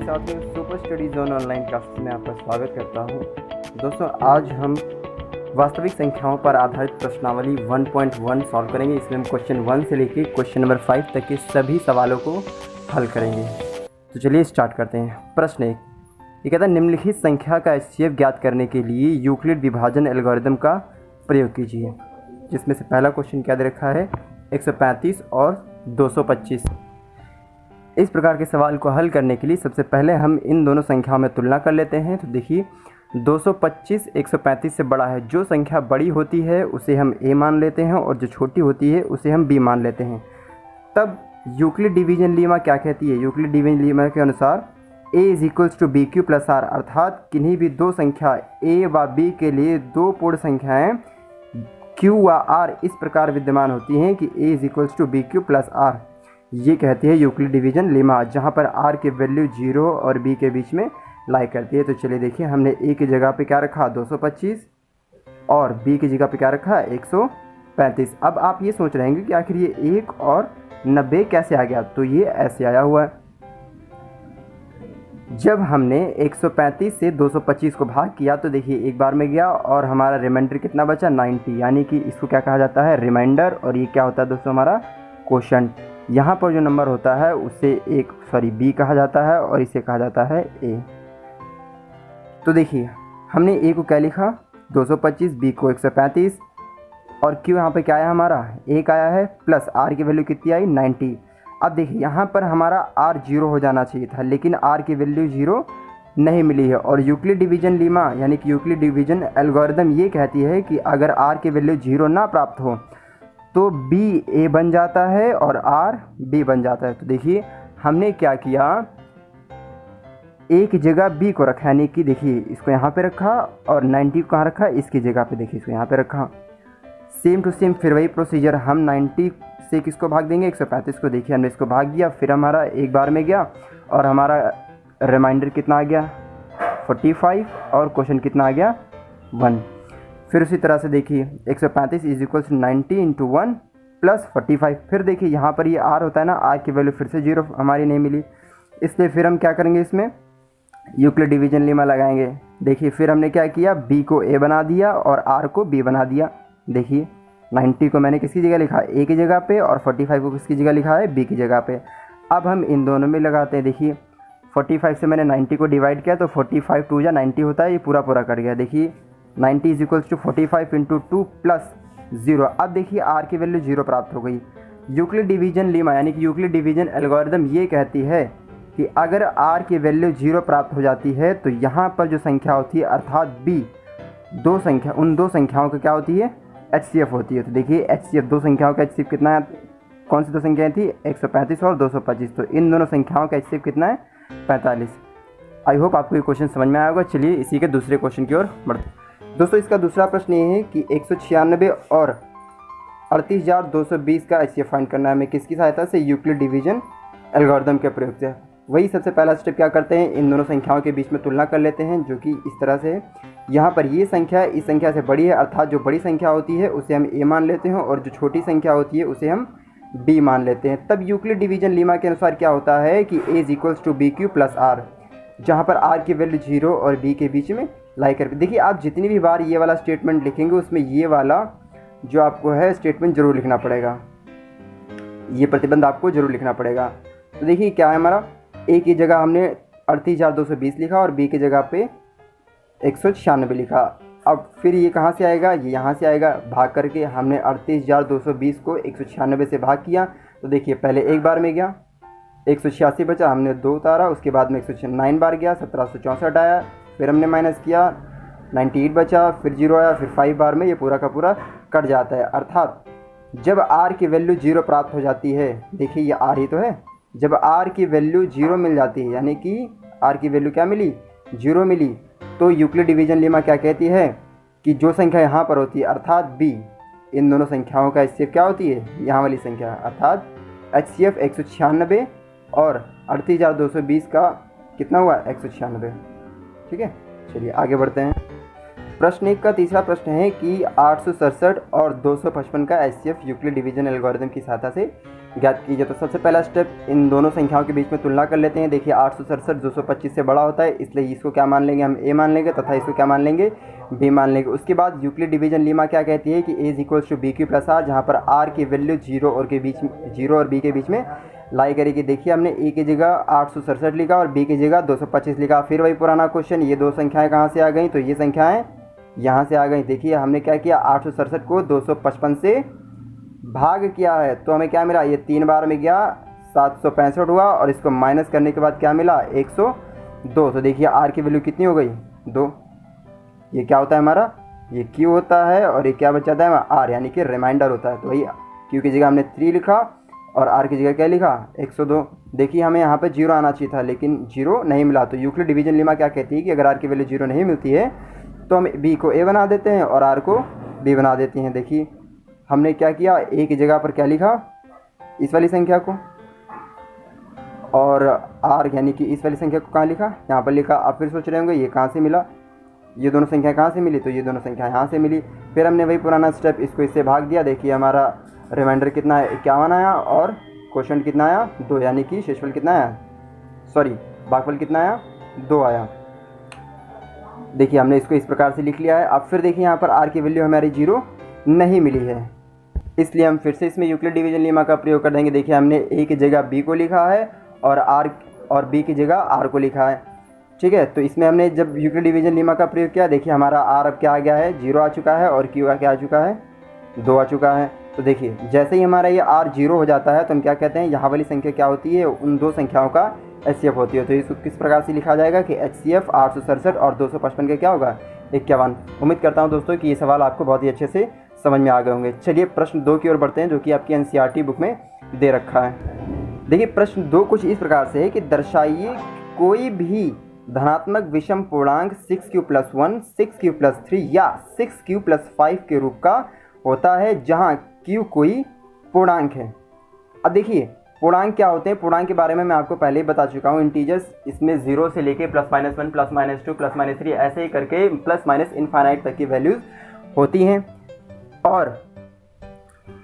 साथियों, super study zone online classes में आपका स्वागत करता हूं। दोस्तों, आज हम वास्तविक संख्याओं पर आधारित प्रश्नावली 1.1 सॉल्व करेंगे। इसमें हम क्वेश्चन 1 से लेकर क्वेश्चन नंबर 5 तक के सभी सवालों को हल करेंगे। तो चलिए स्टार्ट करते हैं। प्रश्न 1 ये कहता है, निम्नलिखित संख्या का HCF ज्ञात करने के लिए यूक्लिड विभाजन एल्गोरिदम का प्रयोग कीजिए। जिसमें से पहला क्वेश्चन क्या दे रखा है, 135 और 225। इस प्रकार के सवाल को हल करने के लिए सबसे पहले हम इन दोनों संख्याओं में तुलना कर लेते हैं। तो देखिए, 225 135 से बड़ा है। जो संख्या बड़ी होती है उसे हम A मान लेते हैं और जो छोटी होती है उसे हम B मान लेते हैं। तब यूक्लिड डिवीजन लीमा क्या कहती है? यूक्लिड डिवीजन लीमा के अनुसार A = BQ + R, अर्थात किन्हीं भी दो संख्या A व B के लिए दो पूर्ण संख्याएँ Q व R इस प्रकार विद्यमान होती हैं कि A = BQ + R। ये कहती है यूक्लिड डिवीजन लेमा, जहाँ पर R की वैल्यू 0 और B के बीच में लाई करती है। तो चलिए देखिए, हमने A की जगह पे क्या रखा 225 और B की जगह पे क्या रखा 135। अब आप ये सोच रहे हैं कि आखिर ये 1 और 90 कैसे आ गया? तो ये ऐसे आया हुआ है। जब हमने 135 से 225 को भाग किया तो देखिए एक बार में गया और हमारा रिमाइंडर कितना बचा 90, यानी कि इसको क्या कहा जाता है रिमाइंडर। और ये क्या होता है दोस्तों हमारा क्वोशंट। यहाँ पर जो नंबर होता है उसे B कहा जाता है और इसे कहा जाता है A। तो देखिए हमने A को क्या लिखा 225, B को 135 और Q यहाँ पे क्या आया हमारा 1 आया है, प्लस R की वैल्यू कितनी आई 90। अब देखिए यहाँ पर हमारा R 0 हो जाना चाहिए था, लेकिन R की वैल्यू 0 नहीं मिली है। और यूक्लिड डिवीजन लीमा यानी कि यूक्लिड डिवीजन एल्गोरिदम ये कहती है कि अगर R की वैल्यू 0 ना प्राप्त हो तो B A बन जाता है और R B बन जाता है। तो देखिए हमने क्या किया, A की जगह B को रखा, यानी कि देखिए इसको यहाँ पे रखा और 90 को कहाँ रखा, इसकी जगह पे देखिए इसको यहाँ पे रखा। सेम टू सेम फिर वही प्रोसीजर, हम 90 से किसको भाग देंगे 135 को। देखिए हमने इसको भाग दिया, फिर हमारा एक बार में गया और हमारा रिमाइंडर कितना आ गया 45 और क्वेश्चन कितना आ गया 1। फिर उसी तरह से देखिए 135 = 90 × 1 + 45। फिर देखिए यहाँ पर ये R होता है ना, R की वैल्यू फिर से 0 हमारी नहीं मिली, इसलिए फिर हम क्या करेंगे, इसमें यूक्लिड डिवीजन लेमा लगाएंगे। देखिए फिर हमने क्या किया, B को A बना दिया और R को B बना दिया। देखिए 90 को मैंने किसकी जगह लिखा A की जगह पे और 45 को किसकी जगह लिखा है B की जगह पे। अब हम इन दोनों में लगाते हैं। देखिए 45 से मैंने 90 को डिवाइड किया तो 45 2 × 90 होता है, ये पूरा पूरा कट गया। देखिए 90 = 45 × 2 + 0। अब देखिए R की वैल्यू 0 प्राप्त हो गई। यूक्लिड डिवीजन लेमा यानी कि यूक्लिड डिवीजन एल्गोरिदम ये कहती है कि अगर R की वैल्यू 0 प्राप्त हो जाती है तो यहाँ पर जो संख्या होती है अर्थात B उन दो संख्याओं की क्या होती है HCF होती है। तो देखिए HCF दो संख्याओं का HCF कितना है, कौन सी दो संख्याएं थी 135 और 225। तो इन दोनों संख्याओं का HCF कितना है 45। आई होप आपको ये क्वेश्चन समझ में आया होगा। चलिए इसी के दूसरे क्वेश्चन की ओर बढ़ते हैं। दोस्तों इसका दूसरा प्रश्न ये है कि 196 और 38,220 का HCF फाइंड करना है हमें किसकी सहायता से, यूक्लिड डिवीजन एल्गोरिदम के प्रयोग से। वही सबसे पहला स्टेप क्या करते हैं, इन दोनों संख्याओं के बीच में तुलना कर लेते हैं, जो कि इस तरह से है। यहाँ पर ये संख्या इस संख्या से बड़ी है, अर्थात जो बड़ी संख्या होती है उसे हम A मान लेते हैं और जो छोटी संख्या होती है उसे हम B मान लेते हैं। तब यूक्लिड डिवीजन लीमा के अनुसार क्या होता है कि A = BQ + R, जहाँ पर R की वैल्यू 0 और B के बीच में लाई करके। देखिए आप जितनी भी बार ये वाला स्टेटमेंट लिखेंगे उसमें ये वाला जो आपको है स्टेटमेंट जरूर लिखना पड़ेगा, ये प्रतिबंध आपको जरूर लिखना पड़ेगा। तो देखिए क्या है हमारा, A की जगह हमने 38,220 लिखा और B की जगह पे 196 लिखा। अब फिर ये कहाँ से आएगा, ये यहाँ से आएगा, भाग करके हमने 38,220 को 196 से भाग किया। तो देखिए पहले एक बार में गया 186 बचा, हमने 2 उतारा, उसके बाद में 109 बार गया 1764 आया, फिर हमने माइनस किया 98 बचा, फिर 0 आया, फिर 5 बार में ये पूरा का पूरा कट जाता है। अर्थात जब R की वैल्यू 0 प्राप्त हो जाती है, देखिए ये R ही तो है, जब R की वैल्यू 0 मिल जाती है यानी कि R की वैल्यू क्या मिली 0 मिली, तो यूक्लिड डिवीजन लेमा क्या कहती है कि जो संख्या यहाँ पर होती है अर्थात B, इन दोनों संख्याओं का HCF क्या होती है यहाँ वाली संख्या, अर्थात HCF 196 और 38,220 का कितना हुआ 196। ठीक है, चलिए आगे बढ़ते हैं। प्रश्न 1 का तीसरा प्रश्न है कि 867 और 255 का HCF यूक्लिड डिवीजन एल्गोरिदम की सहायता से ज्ञात कीजिए। तो सबसे पहला स्टेप इन दोनों संख्याओं के बीच में तुलना कर लेते हैं। देखिए 867 225 से बड़ा होता है, इसलिए इसको क्या मान लेंगे हम, ए मान लेंगे, तथा इसको क्या मान लेंगे, बी मान लेंगे। उसके बाद यूक्लिड डिवीजन लीमा क्या कहती है कि a is equals to b q plus r, जहाँ पर आर की वैल्यू जीरो और बी के बीच में लाई करेगी। देखिए हमने ए की जगह 867 लिखा और बी की जगह 225 लिखा। फिर वही पुराना क्वेश्चन, ये दो संख्याएं कहाँ से आ गई, तो ये संख्याएं यहाँ से आ गई। देखिए हमने क्या किया, 867 को 255 से भाग किया है, तो हमें क्या मिला, ये 3 बार में गया 765 हुआ, और इसको माइनस करने के बाद क्या मिला, 102। तो देखिए आर की वैल्यू कितनी हो गई, 2। ये क्या होता है हमारा, ये क्यू होता है, और ये क्या बचाता है आर, यानी कि रिमाइंडर होता है। तो वही क्यू की जगह हमने 3 लिखा और आर की जगह क्या लिखा, 102। देखिए हमें यहाँ पे 0 आना चाहिए था, लेकिन 0 नहीं मिला। तो यूक्लिड डिवीजन लीमा क्या कहती है कि अगर आर की वैल्यू 0 नहीं मिलती है तो हम बी को ए बना देते हैं और आर को बी बना देते हैं। देखिए हमने क्या किया, ए की जगह पर क्या लिखा, इस वाली संख्या को, और आर यानी कि इस वाली संख्या को कहाँ लिखा, यहाँ पर लिखा। आप फिर सोच रहे होंगे ये कहाँ से मिला, ये दोनों संख्या कहाँ से मिली, तो ये दोनों संख्या यहाँ से मिली। फिर हमने वही पुराना स्टेप, इसको इससे भाग दिया। देखिए हमारा रिमाइंडर कितना है, 51 आया, और क्वोशंट कितना आया, 2, यानी कि शेषफल कितना आया, सॉरी भागफल कितना आया, 2 आया। देखिए हमने इसको इस प्रकार से लिख लिया है। अब फिर देखिए यहाँ पर आर की वैल्यू हमारी 0 नहीं मिली है, इसलिए हम फिर से इसमें यूक्लिड डिवीजन लीमा का प्रयोग कर देंगे। देखिए हमने ए की जगह बी को लिखा है और आर और बी की जगह आर को लिखा है, ठीक है। तो इसमें हमने जब यूक्लिड डिवीजन लीमा का प्रयोग किया, देखिए हमारा आर अब क्या आ गया है, 0 आ चुका है, और क्यू का क्या आ चुका है, 2 आ चुका है। तो देखिए जैसे ही हमारा ये आर 0 हो जाता है तो हम क्या कहते हैं, यहाँ वाली संख्या क्या होती है, उन दो संख्याओं का HCF होती है। तो इसको किस प्रकार से लिखा जाएगा कि HCF 867 और 255 का क्या होगा, 51। उम्मीद करता हूँ दोस्तों कि ये सवाल आपको बहुत ही अच्छे से समझ में आ गए होंगे। चलिए प्रश्न 2 की ओर बढ़ते हैं, जो कि आपकी NCERT बुक में दे रखा है। देखिए प्रश्न 2 कुछ इस प्रकार से है कि दर्शाइए कोई भी धनात्मक विषम पूर्णांक 6q+1, 6q+3 या 6q+5 के रूप का होता है, जहाँ q कोई पूर्णांक है। अब देखिए पूर्णांक क्या होते हैं, पूर्णांक के बारे में मैं आपको पहले ही बता चुका हूँ। इंटीजर्स इसमें 0 से लेके +-1, +-2, +-3 ऐसे ही करके +- इनफाइनाइट तक की वैल्यूज़ होती हैं। और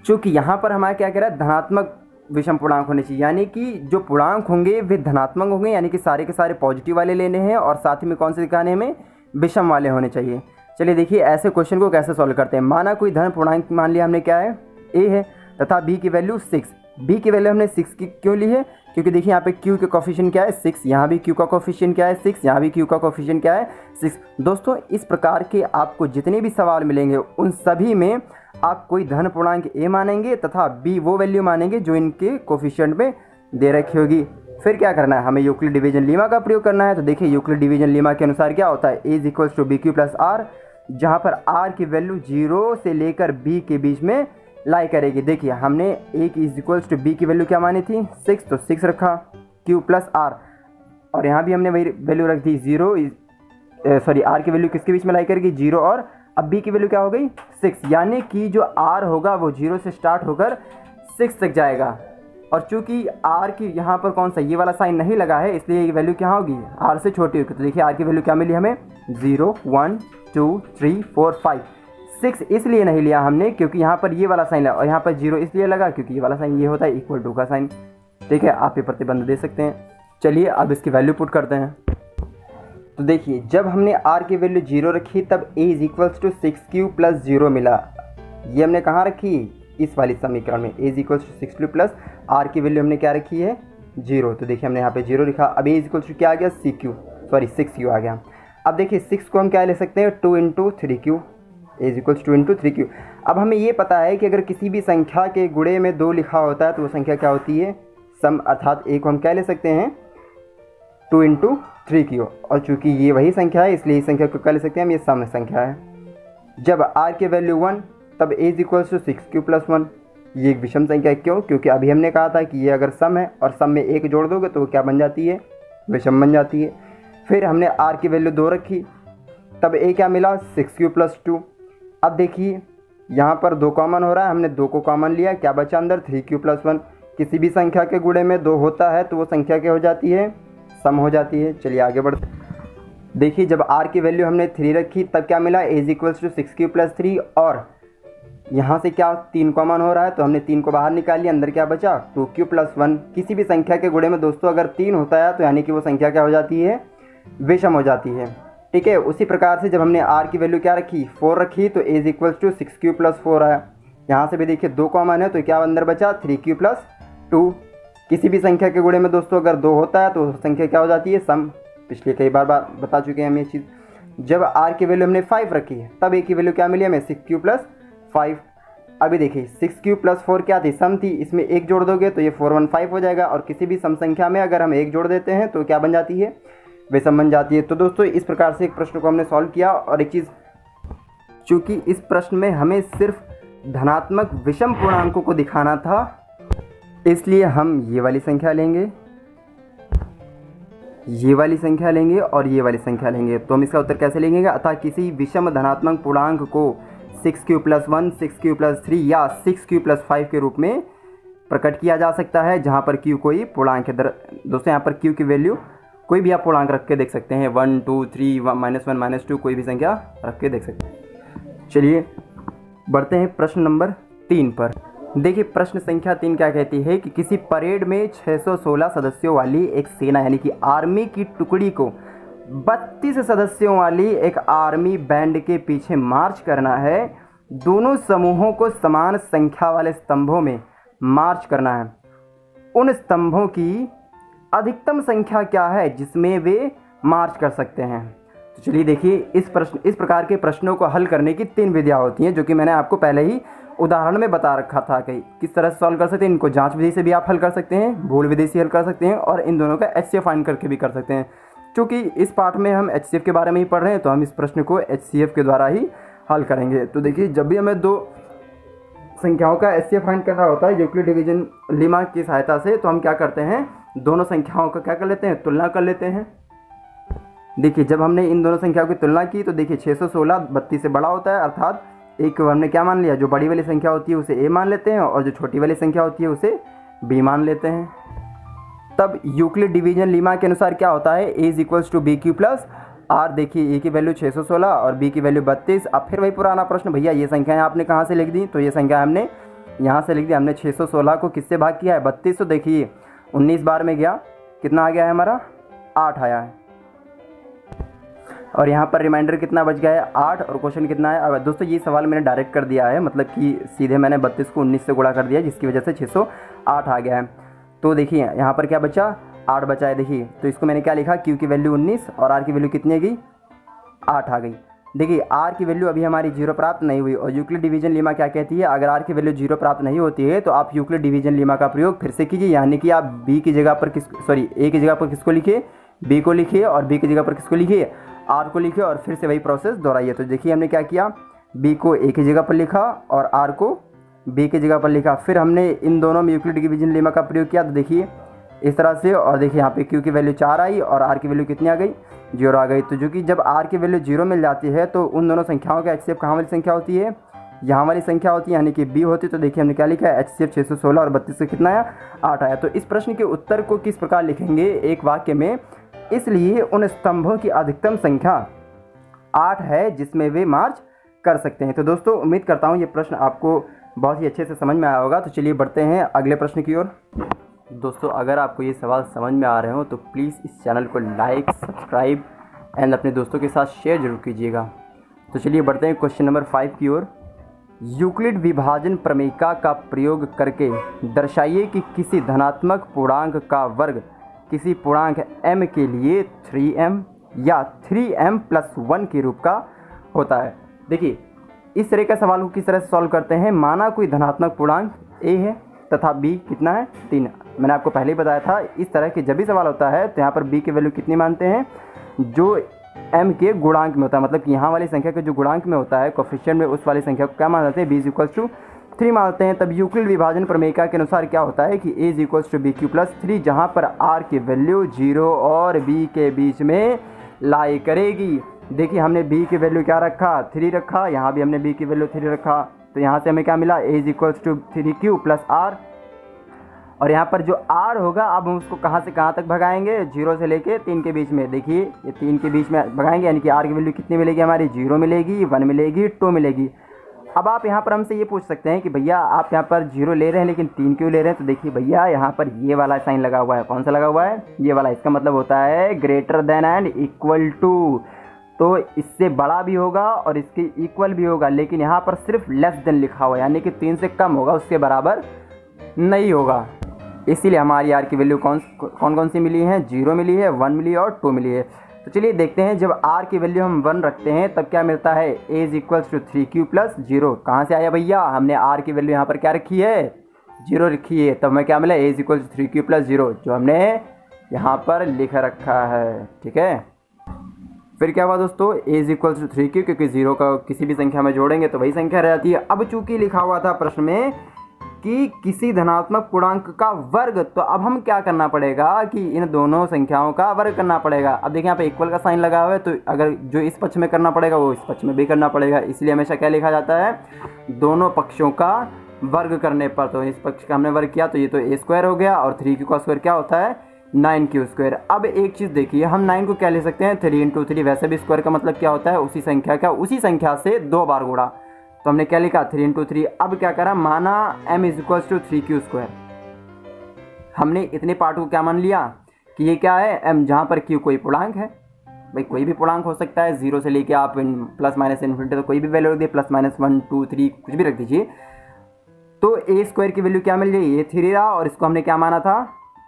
चूँकि यहाँ पर हमारा क्या कह रहा है, धनात्मक विषम पूर्णांक होने चाहिए, यानी कि जो पूर्णांक होंगे वे धनात्मक होंगे, यानी कि सारे के सारे पॉजिटिव वाले लेने हैं, और साथ ही में कौन से दिखाने हमें, विषम वाले होने चाहिए। चलिए देखिए ऐसे क्वेश्चन को कैसे सॉल्व करते हैं। माना कोई धन पूर्णांक मान लिया हमने, क्या है, ए है, तथा बी की वैल्यू 6। बी की वैल्यू हमने 6 की क्यों ली है, क्योंकि देखिए यहाँ पे क्यू के कोफिशिएंट क्या है, 6, यहाँ भी क्यू का कोफिशिएंट क्या है, 6, यहाँ भी क्यू का कोफिशिएंट क्या है, 6। दोस्तों इस प्रकार के आपको जितने भी सवाल मिलेंगे उन सभी में आप कोई धन पूर्णांक ए मानेंगे तथा बी वो वैल्यू मानेंगे जो इनके कोफिशिएंट में दे रखी होगी। फिर क्या करना है, हमें यूक्लिड डिवीजन लीमा का प्रयोग करना है। तो देखिए यूक्लिड डिवीजन लीमा के अनुसार क्या होता है, a is equals to b q plus r, जहाँ पर आर की वैल्यू 0 से लेकर बी के बीच में लाई करेगी। देखिए हमने ए की इज इक्वल्स टू बी की वैल्यू क्या मानी थी, 6, तो 6 रखा, क्यू प्लस आर, और यहाँ भी हमने वही वैल्यू रख दी 0, सॉरी आर की वैल्यू किसके बीच में लाई करेगी, 0, और अब बी की वैल्यू क्या हो गई, 6, यानी कि जो आर होगा वो 0 से स्टार्ट होकर 6 तक जाएगा। और चूंकि आर की यहाँ पर कौन सा ये वाला साइन नहीं लगा है, इसलिए ये वैल्यू क्या होगी, आर से छोटी होगी। तो देखिए आर की वैल्यू क्या मिली हमें, 0, 1, 2, 3, 4, 5, 6 इसलिए नहीं लिया हमने क्योंकि यहाँ पर ये वाला साइन लगा, और यहाँ पर 0 इसलिए लगा क्योंकि ये वाला साइन ये होता है इक्वल टू का साइन। ठीक है, आप ये प्रतिबंध दे सकते हैं। चलिए अब इसकी वैल्यू पुट करते हैं। तो देखिए जब हमने r की वैल्यू 0 रखी तब a is equals to 6q plus 0 मिला। ये हमने कहाँ रखी, इस वाली समीकरण में। a is equals to 6q plus r की वैल्यू हमने क्या रखी है, 0। तो देखिए हमने यहाँ पे 0 लिखा। अब a इज इक्वल्स टू क्या आ गया, 6q आ गया। अब देखिए 6 को हम क्या ले सकते हैं, 2 × 3q, a is equals 2 × 3q। अब हमें ये पता है कि अगर किसी भी संख्या के गुणे में 2 लिखा होता है तो वो संख्या क्या होती है, सम, अर्थात a को हम क्या ले सकते हैं, 2 × 3q। और चूंकि ये वही संख्या है इसलिए इस संख्या को क्या ले सकते हैं हम, ये सम संख्या है। जब r की वैल्यू 1 तब a is equals to 6q plus 1। ये एक विषम संख्या है, क्यों, क्योंकि अभी हमने कहा था कि ये अगर सम है और सम में 1 जोड़ दोगे तो वो क्या बन जाती है, विषम बन जाती है। फिर हमने r की वैल्यू 2 रखी तब a क्या मिला, 6q प्लस 2। अब देखिए यहाँ पर 2 कॉमन हो रहा है, हमने 2 को कॉमन लिया, क्या बचा अंदर, 3q प्लस 1। किसी भी संख्या के गुणे में 2 होता है तो वो संख्या क्या हो जाती है, सम हो जाती है। चलिए आगे बढ़ते। देखिए जब r की वैल्यू हमने 3 रखी तब क्या मिला, a is equals to 6q plus 3, और यहाँ से क्या 3 कॉमन हो रहा है, तो हमने 3 को बाहर निकाल लिया, अंदर क्या बचा 2 + 1। किसी भी संख्या के गुणे में दोस्तों अगर 3 होता है तो यानी कि वो संख्या क्या हो जाती है, विषम हो जाती है। ठीक है, उसी प्रकार से जब हमने r की वैल्यू क्या रखी 4 रखी, तो a = 6³ + 4 आया। यहाँ से भी देखिए 2 कॉमन है, तो क्या अंदर बचा 3³ + 2। किसी भी संख्या के गुणे में दोस्तों अगर 2 होता है तो संख्या क्या हो जाती है, सम। पिछले कई बार बता चुके हैं हम ये चीज़। जब r की वैल्यू हमने 5 रखी है तब a की वैल्यू क्या मिली हमें 6³ + 5। अभी देखिए 6³ + 4 क्या थी, सम थी, इसमें 1 जोड़ दोगे तो ये 415 हो जाएगा। और किसी भी सम संख्या में अगर हम 1 जोड़ देते हैं तो क्या बन जाती है, विषम बन जाती है। तो दोस्तों इस प्रकार से एक प्रश्न को हमने सॉल्व किया। और एक चीज़, चूँकि इस प्रश्न में हमें सिर्फ धनात्मक विषम पूर्णांकों को दिखाना था, इसलिए हम ये वाली संख्या लेंगे, ये वाली संख्या लेंगे और ये वाली संख्या लेंगे। तो हम इसका उत्तर कैसे लेंगे, अतः किसी विषम धनात्मक पूर्णांक को 6³ + 1, 6³ + 3 या 6³ + 5 के रूप में प्रकट किया जा सकता है, जहाँ पर q कोई पूर्णांक है। दोस्तों यहाँ पर q की वैल्यू कोई भी आप पूर्णांक रख के देख सकते हैं, 1, 2, 3, -1, -2 कोई भी संख्या रख के देख सकते हैं। चलिए बढ़ते हैं प्रश्न नंबर 3 पर। देखिए प्रश्न संख्या 3 क्या कहती है कि किसी परेड में 616 सदस्यों वाली एक सेना यानी कि आर्मी की टुकड़ी को 32 सदस्यों वाली एक आर्मी बैंड के पीछे मार्च करना है। दोनों समूहों को समान संख्या वाले स्तंभों में मार्च करना है। उन स्तंभों की अधिकतम संख्या क्या है जिसमें वे मार्च कर सकते हैं। तो चलिए देखिए इस प्रकार के प्रश्नों को हल करने की 3 विधियाँ होती हैं, जो कि मैंने आपको पहले ही उदाहरण में बता रखा था कि किस तरह से सॉल्व कर सकते हैं। इनको जांच विधि से भी आप हल कर सकते हैं, भूल विधि से हल कर सकते हैं, और इन दोनों का HCF फाइंड करके भी कर सकते हैं। क्योंकि इस पाठ में हम HCF के बारे में ही पढ़ रहे हैं, तो हम इस प्रश्न को HCF के द्वारा ही हल करेंगे। तो देखिए जब भी हमें 2 संख्याओं का HCF फाइंड करना होता है यूक्लिड डिवीजन लेमा की सहायता से, तो हम क्या करते हैं, दोनों संख्याओं का क्या कर लेते हैं, तुलना कर लेते हैं। देखिए जब हमने इन दोनों संख्याओं की तुलना की तो देखिए 616 32 से बड़ा होता है, अर्थात एक को हमने क्या मान लिया, जो बड़ी वाली संख्या होती है उसे a मान लेते हैं और जो छोटी वाली संख्या होती है उसे b मान लेते हैं। तब यूक्लिड डिवीजन लीमा के अनुसार क्या होता है, a = bq + r। देखिए a की वैल्यू 616 और b की वैल्यू 32। अब फिर वही पुराना प्रश्न, भैया ये संख्याएं आपने कहाँ से लिख दी, तो ये संख्या हमने यहाँ से लिख दी। हमने 616 को किससे भाग किया है, 32। तो देखिए 19 बार में गया, कितना आ गया है हमारा, 8 आया है। और यहाँ पर रिमाइंडर कितना बच गया है, 8। और क्वेश्चन कितना है। अब दोस्तों ये सवाल मैंने डायरेक्ट कर दिया है, मतलब कि सीधे मैंने 32 को 19 से गुणा कर दिया, जिसकी वजह से 608 आ गया है। तो देखिए यहाँ पर क्या बचा, 8 बचा है। देखिए तो इसको मैंने क्या लिखा, q की वैल्यू 19 और r की वैल्यू कितनी आ गई, 8 आ गई। देखिए r की वैल्यू अभी हमारी 0 प्राप्त नहीं हुई, और यूक्लिड डिवीजन लीमा क्या कहती है, अगर r की वैल्यू 0 प्राप्त नहीं होती है तो आप यूक्लिड डिवीजन लीमा का प्रयोग फिर से कीजिए, यानी कि आप b की जगह पर a की जगह पर किसको लिखिए, b को लिखिए, और b की जगह पर किसको लिखिए, r को लिखिए, और फिर से वही प्रोसेस दोहराइए। तो देखिए हमने क्या किया, b को a की जगह पर लिखा और r को b की जगह पर लिखा। फिर हमने इन दोनों में यूक्लिड डिवीजन लेमा का प्रयोग किया, तो देखिए इस तरह से। और देखिए यहाँ पे q की वैल्यू 4 आई और r की वैल्यू कितनी आ गई, 0 आ गई। तो जो कि जब r की वैल्यू 0 मिल जाती है तो उन दोनों संख्याओं का HCF कहाँ वाली संख्या होती है, यहाँ वाली संख्या होती है, यानी कि b होती है। तो देखिए हमने क्या लिखा है, HCF 616 और 32 से कितना आया, 8 आया। तो इस प्रश्न के उत्तर को किस प्रकार लिखेंगे एक वाक्य में, इसलिए उन स्तंभों की अधिकतम संख्या 8 है जिसमें वे मार्च कर सकते हैं। तो दोस्तों उम्मीद करता हूँ ये प्रश्न आपको बहुत ही अच्छे से समझ में आया होगा। तो चलिए बढ़ते हैं अगले प्रश्न की ओर। दोस्तों अगर आपको ये सवाल समझ में आ रहे हो तो प्लीज़ इस चैनल को लाइक, सब्सक्राइब एंड अपने दोस्तों के साथ शेयर जरूर कीजिएगा। तो चलिए बढ़ते हैं क्वेश्चन नंबर 5 की ओर। यूक्लिड विभाजन प्रमेयिका का प्रयोग करके दर्शाइए कि किसी धनात्मक पूर्णांक का वर्ग किसी पूर्णांक m के लिए 3m या 3m+1 के रूप का होता है। देखिए इस तरह का सवाल को किस तरह से सॉल्व करते हैं। माना कोई धनात्मक पूर्णांक a है तथा b कितना है, 3। मैंने आपको पहले ही बताया था, इस तरह के जब भी सवाल होता है तो यहाँ पर b की वैल्यू कितनी मानते हैं, जो m के गुणांक में होता है, मतलब कि यहाँ वाली संख्या के जो गुणांक में होता है, कोफिशिएंट में, उस वाली संख्या को क्या मानते हैं, b = 3 मानते हैं। तब यूक्लिड विभाजन प्रमेयिका के अनुसार क्या होता है कि a = bq + 3, जहाँ पर r की वैल्यू 0 और b के बीच में लाई करेगी। देखिए हमने b की वैल्यू क्या रखा, 3 रखा, यहाँ भी हमने b की वैल्यू 3 रखा। तो यहाँ से हमें क्या मिला, a = 3q + r। और यहाँ पर जो r होगा अब हम उसको कहाँ से कहाँ तक भगाएंगे, 0 से लेके 3 के बीच में। देखिए ये 3 के बीच में भगाएंगे, यानी कि r की वैल्यू कितनी मिलेगी हमारी, 0 मिलेगी, 1 मिलेगी, 2 मिलेगी। अब आप यहाँ पर हमसे ये पूछ सकते हैं कि भैया आप यहाँ पर 0 ले रहे हैं लेकिन 3 क्यों ले रहे हैं। तो देखिए भैया यहाँ पर ये वाला साइन लगा हुआ है। कौन सा लगा हुआ है? ये वाला। इसका मतलब होता है greater than and equal to. तो इससे बड़ा भी होगा और इसके इक्वल भी होगा, लेकिन यहाँ पर सिर्फ लेस देन लिखा हुआ है, यानी कि 3 से कम होगा, उसके बराबर नहीं होगा। इसीलिए हमारी आर की वैल्यू कौन कौन सी मिली है? 0 मिली है, 1 मिली है और 2 मिली है। तो चलिए देखते हैं, जब आर की वैल्यू हम 1 रखते हैं तब क्या मिलता है? A is equals to 3q plus 0। कहाँ से आया भैया? हमने आर की वैल्यू यहाँ पर क्या रखी है? 0 रखी है, तब हमें क्या मिला? A is equals to 3q plus 0, जो हमने यहाँ पर लिख रखा है। ठीक है, फिर क्या हुआ दोस्तों? ए इज इक्वल्स टू 3q, क्योंकि 0 का किसी भी संख्या में जोड़ेंगे तो वही संख्या रह जाती है। अब चूंकि लिखा हुआ था प्रश्न में कि किसी धनात्मक पूर्णांक का वर्ग, तो अब हम क्या करना पड़ेगा कि इन दोनों संख्याओं का वर्ग करना पड़ेगा। अब देखिए यहाँ पे इक्वल का साइन लगा हुआ है, तो अगर जो इस पक्ष में करना पड़ेगा वो इस पक्ष में भी करना पड़ेगा। इसलिए हमेशा क्या लिखा जाता है? दोनों पक्षों का वर्ग करने पर। तो इस पक्ष का हमने वर्ग किया तो ये तो ए स्क्वायर हो गया, और 3q का स्क्वायर क्या होता है? 9q square. अब एक चीज़ देखिए, हम 9 को क्या ले सकते हैं? 3 इंटू 3। वैसे भी स्क्वायर का मतलब क्या होता है? उसी संख्या से 2 बार गुणा। तो हमने क्या लिखा? 3 इंटू 3। अब क्या करा? माना m is equal to 3q square. हमने इतने पार्ट को क्या मान लिया कि ये क्या है? m, जहाँ पर q कोई पूर्णांक है। भाई कोई भी पूर्णांक हो सकता है, 0 से लेके आप प्लस माइनस इन्फिनिटी, तो कोई भी वैल्यू रख दिए, प्लस माइनस 1 2 3 कुछ भी रख दीजिए। तो ए स्क्वायर की वैल्यू क्या मिल गई? ये 3 रहा, और इसको हमने क्या माना था?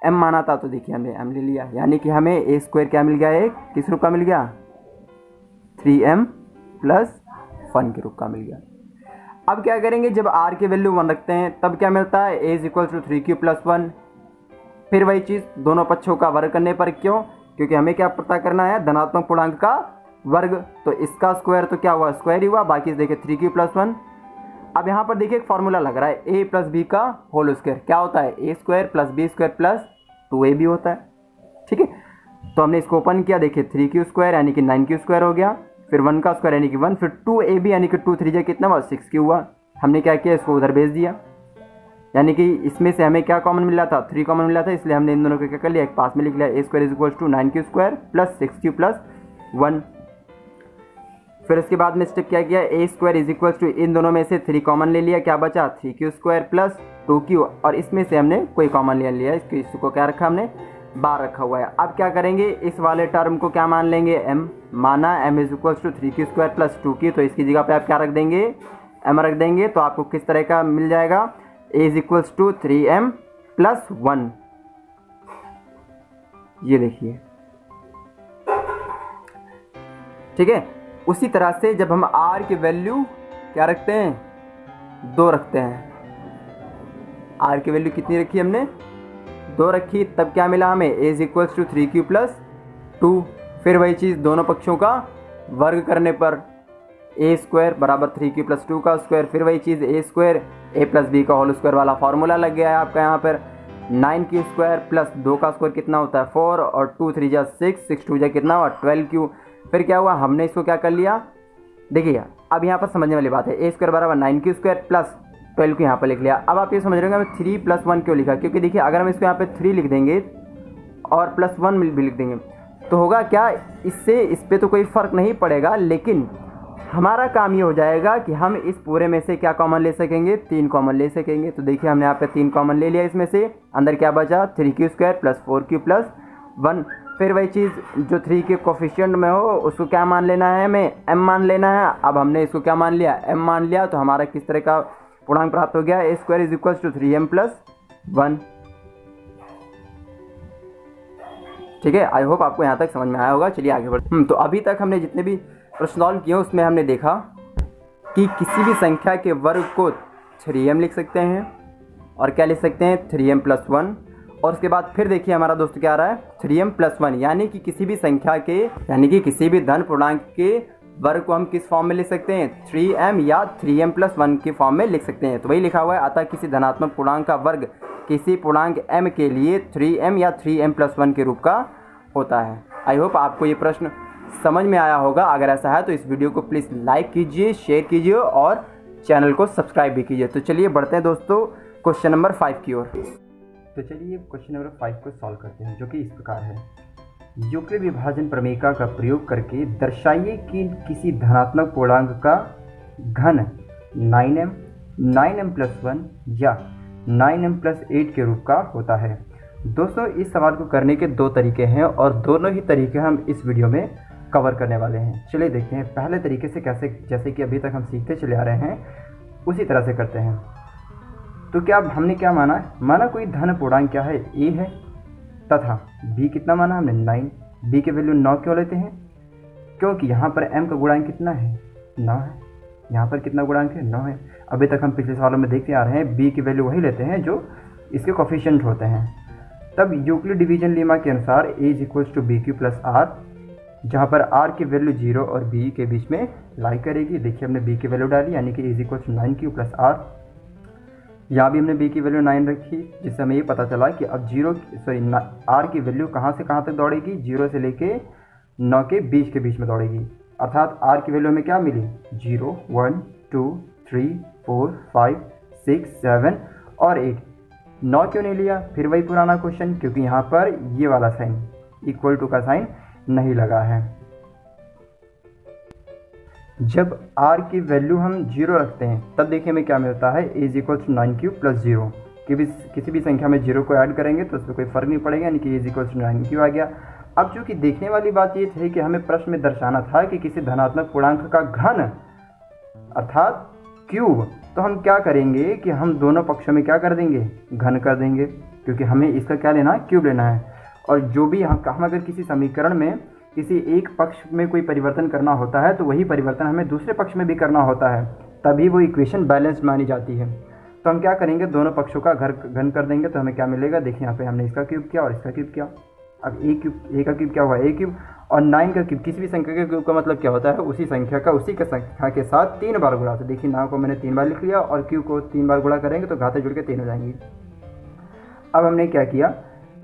m माना था, तो देखिए हमने m ले लिया, यानी कि हमें ए स्क्वायर क्या मिल गया? एक किस रूप का मिल गया? 3m प्लस 1 के रूप का मिल गया। अब क्या करेंगे? जब r की वैल्यू 1 रखते हैं तब क्या मिलता है? a is equal to 3q plus 1। फिर वही चीज़ दोनों पक्षों का वर्ग करने पर। क्यों? क्योंकि हमें क्या पता करना है? धनात्मक पूर्णांक का वर्ग। तो इसका स्क्वायर तो क्या हुआ? स्क्वायर ही हुआ। बाकी देखिए 3q प्लस 1। अब यहाँ पर देखिए एक फॉर्मूला लग रहा है, a प्लस बी का होल स्क्वायर। क्या होता है? A square plus b square plus 2ab होता है। ठीक है, तो हमने इसको ओपन किया, देखिए 3q स्क्वायर यानी कि 9q स्क्वायर हो गया, फिर 1 का स्क्वायर यानी कि 1, फिर 2ab यानी कि 2 3 कितना हुआ? 6q हुआ। हमने क्या किया? इसको उधर भेज दिया, यानी कि इसमें से हमें क्या कॉमन मिला था? 3 कॉमन मिला था, इसलिए हमने इन दोनों को क्या कर लिया? एक पास में लिख लिया। A square is equal to 9q square plus 6q plus 1। फिर उसके बाद में स्टेप क्या किया? A square is equal to, इन दोनों में से 3 कॉमन ले लिया, क्या बचा? 3q स्क्वायर प्लस 2q, और इसमें से हमने कोई कॉमन ले लिया, इसको क्या रखा हमने? बार रखा हुआ है। अब क्या करेंगे? इस वाले टर्म को क्या मान लेंगे? m। माना m is equal to 3q square plus 2q, तो इसकी जगह पे आप क्या रख देंगे? m रख देंगे। तो आपको किस तरह का मिल जाएगा? a is equal to 3m plus 1। ये देखिए, ठीक है। उसी तरह से जब हम r की वैल्यू क्या रखते हैं? 2 रखते हैं। r की वैल्यू कितनी रखी हमने? 2 रखी, तब क्या मिला हमें? a is equal to 3q plus 2। फिर वही चीज़ दोनों पक्षों का वर्ग करने पर, a स्क्वायर बराबर 3q प्लस 2 का स्क्वायर, फिर वही चीज़ a square a plus B का होल स्क्वायर वाला फॉर्मूला लग गया है आपका यहाँ पर। 9q स्क्वायर प्लस 2 का स्क्वायर कितना होता है? 4, और 2 3 जा 6, 6 2 जा कितना हुआ? 12q। फिर क्या हुआ? हमने इसको क्या कर लिया? देखिए अब यहाँ पर समझने वाली बात है, a स्क्वायर बराबर 9q स्क्वायर प्लस 12 को यहाँ पर लिख लिया। अब आप ये समझ रहे होंगे हमें 3 प्लस 1 क्यों लिखा? क्योंकि देखिए अगर हम इसको यहाँ पे 3 लिख देंगे और प्लस 1 भी लिख देंगे तो होगा क्या? इससे इस पर तो कोई फ़र्क नहीं पड़ेगा, लेकिन हमारा काम ये हो जाएगा कि हम इस पूरे में से क्या कॉमन ले सकेंगे? 3 कॉमन ले सकेंगे। तो देखिए हमने यहाँ पे 3 कॉमन ले लिया, इसमें से अंदर क्या बचा? 3q square plus 4q plus 1। फिर वही चीज़ जो 3 के कोफिशिएंट में हो उसको क्या मान लेना है? हमें m मान लेना है। अब हमने इसको क्या मान लिया? m मान लिया। तो हमारा किस तरह का पूर्णांक प्राप्त हो गया? A square is equal to 3m plus 1। ठीक है, आई होप आपको यहाँ तक समझ में आया होगा। चलिए आगे बढ़ते। तो अभी तक हमने जितने भी प्रश्न सॉल्व किए उसमें हमने देखा कि किसी भी संख्या के वर्ग को 3m लिख सकते हैं, और क्या लिख सकते हैं? 3m plus 1। और उसके बाद फिर देखिए हमारा दोस्त क्या आ रहा है? 3m प्लस 1, यानी कि किसी भी संख्या के, यानी कि किसी भी धन पूर्णांक के वर्ग को हम किस फॉर्म में लिख सकते हैं? 3m या 3m प्लस 1 के फॉर्म में लिख सकते हैं। तो वही लिखा हुआ है, अतः किसी धनात्मक पूर्णांक का वर्ग किसी पूर्णांक m के लिए 3m या 3m प्लस 1 के रूप का होता है। आई होप आपको ये प्रश्न समझ में आया होगा। अगर ऐसा है तो इस वीडियो को प्लीज़ लाइक कीजिए, शेयर कीजिए और चैनल को सब्सक्राइब भी कीजिए। तो चलिए बढ़ते हैं दोस्तों क्वेश्चन नंबर 5 की ओर। तो चलिए क्वेश्चन नंबर 5 को सॉल्व करते हैं, जो कि इस प्रकार है। यूक्लिड विभाजन प्रमेय का प्रयोग करके दर्शाइए कि किसी धनात्मक पूर्णांक का घन 9m 9m प्लस 1 या 9m प्लस 8 के रूप का होता है। दोस्तों इस सवाल को करने के दो तरीके हैं और दोनों ही तरीके हम इस वीडियो में कवर करने वाले हैं। चलिए देखते हैं पहले तरीके से कैसे, जैसे कि अभी तक हम सीखते चले आ रहे हैं उसी तरह से करते हैं। तो क्या हमने क्या माना कोई धन पूर्णांक क्या है, a है तथा b कितना माना हमने 9। b की वैल्यू 9 क्यों लेते हैं, क्योंकि यहाँ पर m का गुणांक कितना है 9 है, यहाँ पर कितना गुणांक है 9 है। अभी तक हम पिछले सवालों में देखते आ रहे हैं b की वैल्यू वही लेते हैं जो इसके कोफिशिएंट होते हैं। तब यूक्लिड डिवीजन लेमा के अनुसार a is equals to bq plus r, जहाँ पर r की वैल्यू 0 और b के बीच में लाई करेगी। देखिए हमने b की वैल्यू डाली यानी कि a is equals to 9q plus r। यहाँ भी हमने b की वैल्यू 9 रखी, जिससे हमें ये पता चला कि अब r की वैल्यू कहाँ से कहाँ तक दौड़ेगी, 0 से लेके 9 के 20 के बीच में दौड़ेगी। अर्थात r की वैल्यू हमें क्या मिली 0 1 2 3 4 5 6 7 और 8। 9 क्यों नहीं लिया, फिर वही पुराना क्वेश्चन, क्योंकि यहाँ पर ये वाला साइन इक्वल टू का साइन नहीं लगा है। जब r की वैल्यू हम 0 रखते हैं तब देखिए हमें क्या मिलता है, a is equal to 9q plus 0। किसी भी संख्या में 0 को ऐड करेंगे तो उसमें कोई फर्क नहीं पड़ेगा, यानी कि a is equal to 9q आ गया। अब चूंकि देखने वाली बात ये थी कि हमें प्रश्न में दर्शाना था कि किसी धनात्मक पूर्णांक का घन अर्थात क्यूब, तो हम क्या करेंगे कि हम दोनों पक्षों में क्या कर देंगे, घन कर देंगे, क्योंकि हमें इसका क्या लेना है, क्यूब लेना है। और जो भी हम अगर किसी समीकरण में किसी एक पक्ष में कोई परिवर्तन करना होता है तो वही परिवर्तन हमें दूसरे पक्ष में भी करना होता है, तभी वो इक्वेशन बैलेंस्ड मानी जाती है। तो हम क्या करेंगे, दोनों पक्षों का घन कर देंगे। तो हमें क्या मिलेगा, देखिए यहाँ पे हमने इसका क्यूब किया और इसका क्यूब किया। अब a का क्यूब क्या हुआ, a क्यूब, और 9 का क्यूब, किसी भी संख्या के क्यूब का मतलब क्या होता है, उसी संख्या का उसी के संख्या के साथ 3 बार गुणा। तो देखिए 9 को मैंने 3 बार लिख लिया और क्यूब को 3 बार गुणा करेंगे तो घातें जुड़ के 3 हो जाएंगी। अब हमने क्या किया,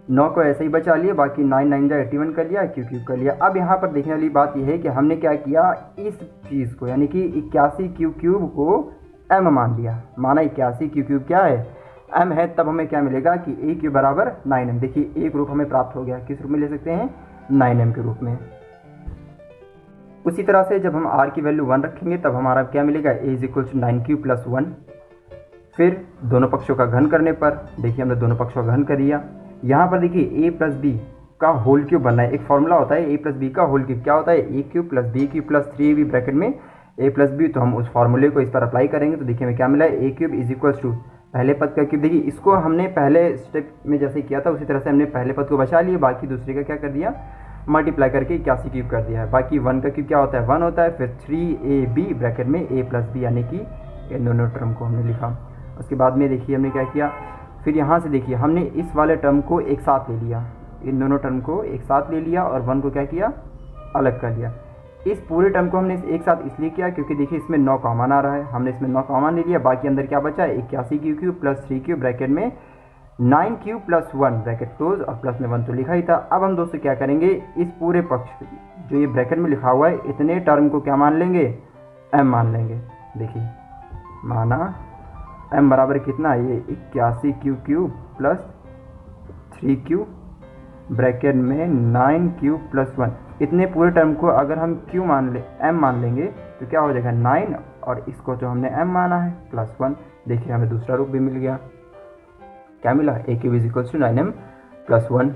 9 को ऐसे ही बचा लिया, बाकी 9 9 जा 81 कर लिया, क्यूब क्यूब कर लिया। अब यहाँ पर देखने वाली बात यह है कि हमने क्या किया, इस चीज़ को यानी कि 81 क्यूब क्यूब को m मान लिया। माना 81 क्यूब क्यूब क्या है, m है। तब हमें क्या मिलेगा कि a क्यूब बराबर 9m। देखिए एक रूप हमें प्राप्त हो गया, किस रूप में ले सकते हैं, 9m के रूप में। उसी तरह से जब हम r की वैल्यू 1 रखेंगे तब हमारा क्या मिलेगा, a is equal to 9q plus 1। फिर दोनों पक्षों का घन करने पर देखिए हमने दोनों पक्षों का घन कर लिया। यहाँ पर देखिए a प्लस बी का होल क्यूब बनना है। एक फॉर्मूला होता है a प्लस बी का होल क्यूब, क्या होता है, a cube plus b cube plus 3ab bracket में a प्लस बी। तो हम उस फॉर्मूले को इस पर अप्लाई करेंगे तो देखिए हमें क्या मिला है, a cube is equal to पहले पद का क्यूब। देखिए इसको हमने पहले स्टेप में जैसे किया था उसी तरह से हमने पहले पद को बचा लिया, बाकी दूसरे का क्या कर दिया, मल्टीप्लाई करके 81 क्यूब कर दिया है। बाकी 1 का क्यूब क्या होता है, 1 होता है। फिर 3ab ब्रैकेट में a प्लस बी, यानी कि इन दोनों टर्म को हमने लिखा। उसके बाद में देखिए हमने क्या किया, फिर यहाँ से देखिए हमने इस वाले टर्म को एक साथ ले लिया, इन दोनों टर्म को एक साथ ले लिया और 1 को क्या किया, अलग कर लिया। इस पूरे टर्म को हमने एक साथ इसलिए किया क्योंकि देखिए इसमें 9 कॉमन आ रहा है, हमने इसमें 9 कॉमन ले लिया। बाकी अंदर क्या बचा है, 81 Q cube plus 3q bracket में 9q प्लस 1 ब्रैकेट क्लोज और प्लस में 1 तो लिखा ही था। अब हम दोस्तों क्या करेंगे, इस पूरे पक्ष जो ये ब्रैकेट में लिखा हुआ है इतने टर्म को क्या मान लेंगे, m मान लेंगे। देखिए माना m बराबर कितना है, ये 81 Q cube plus 3q bracket में 9q प्लस 1। इतने पूरे टर्म को अगर हम q मान ले, m मान लेंगे तो क्या हो जाएगा 9, और इसको जो हमने m माना है प्लस 1। देखिए हमें दूसरा रूप भी मिल गया, क्या मिला, a cube is equal to 9m plus 1।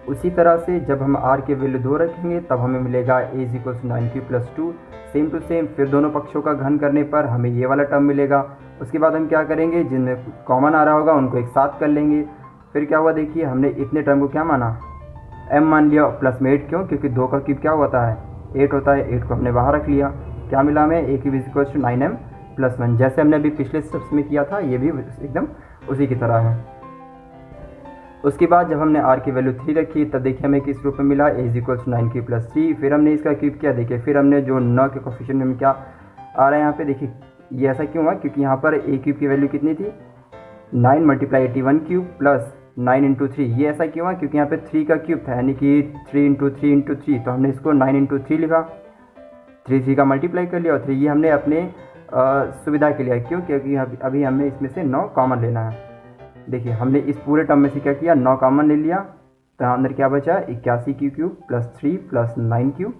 उसी तरह से जब हम r के वैल्यू 2 रखेंगे तब हमें मिलेगा a is equal to 9q plus 2। Same to same फिर दोनों पक्षों का घन करने पर हमें ये वाला टर्म मिलेगा। उसके बाद हम क्या करेंगे, जिनमें कॉमन आ रहा होगा उनको एक साथ कर लेंगे। फिर क्या हुआ, देखिए हमने इतने टर्म को क्या माना, m मान लिया प्लस में 8। क्यों, क्योंकि 2 का क्यूब क्या होता है, 8 होता है। 8 को हमने बाहर रख लिया, क्या मिला हमें, a cube is equal to 9m plus 1। जैसे हमने अभी पिछले स्टेप्स में किया था ये भी एकदम उसी की तरह है। उसके बाद जब हमने r की वैल्यू 3 रखी तब देखिए हमें किस रूप में मिला, a is equal to 9q plus 3। फिर हमने इसका क्यूब किया, देखिए फिर हमने जो 9 के कोफिशिएंट में क्या आ रहा है यहाँ पे, देखिए ये ऐसा क्यों हुआ, क्योंकि यहाँ पर a क्यूब की वैल्यू कितनी थी, 9 मल्टीप्लाई 81 क्यूब प्लस 9 इंटू 3। ये ऐसा क्यों हुआ, क्योंकि यहाँ पे 3 का क्यूब था, यानी कि 3 इंटू 3 इंटू 3। तो हमने इसको 9 इंटू 3 लिखा, 3 का मल्टीप्लाई कर लिया और 3 ये हमने अपने सुविधा के लिए, क्यों, क्योंकि अभी हमें इसमें से 9 कॉमन लेना है। देखिए हमने इस पूरे टर्म में से क्या किया, 9 कॉमन ले लिया, तो अंदर क्या बचा, 81 Q cube plus 3 plus 9q